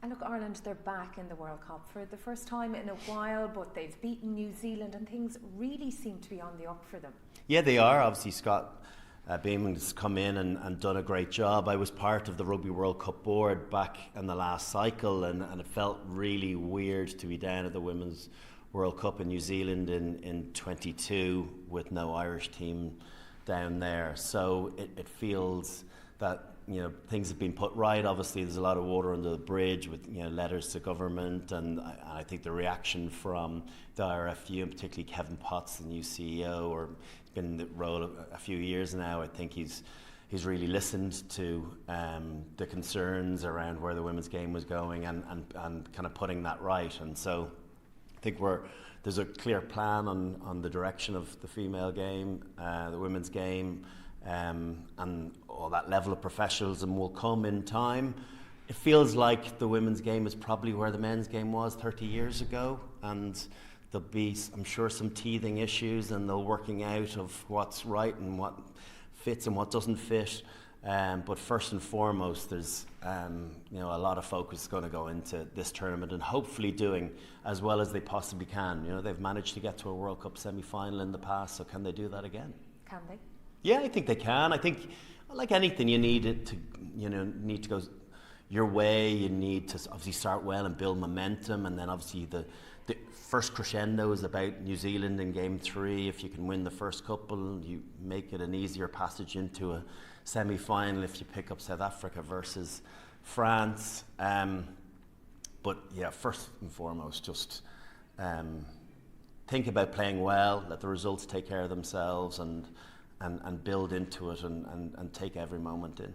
And look, Ireland, they're back in the World Cup for the first time in a while, but they've beaten New Zealand and things really seem to be on the up for them. Yeah, they are. Obviously, Scott Bemand has come in and done a great job. I was part of the Rugby World Cup board back in the last cycle, and it felt really weird to be down at the Women's World Cup in New Zealand in 22 with no Irish team down there. So it feels that things have been put right. Obviously, there's a lot of water under the bridge with letters to government, and I think the reaction from the IRFU, and particularly Kevin Potts, the new CEO, or he's been in the role a few years now. I think he's really listened to the concerns around where the women's game was going and kind of putting that right. And so I think there's a clear plan on the direction of the female game, the women's game. And all that level of professionalism will come in time. It feels like the women's game is probably where the men's game was 30 years ago, and there'll be, I'm sure, some teething issues, and they're working out of what's right and what fits and what doesn't fit. But first and foremost, there's a lot of focus going to go into this tournament and hopefully doing as well as they possibly can. They've managed to get to a World Cup semi-final in the past, so can they do that again? Can they? Yeah, I think they can. I think, like anything, you need it to, need to go your way. You need to obviously start well and build momentum, and then obviously the first crescendo is about New Zealand in Game 3. If you can win the first couple, you make it an easier passage into a semi-final if you pick up South Africa versus France. But yeah, first and foremost, just think about playing well, let the results take care of themselves, and build into it and take every moment in.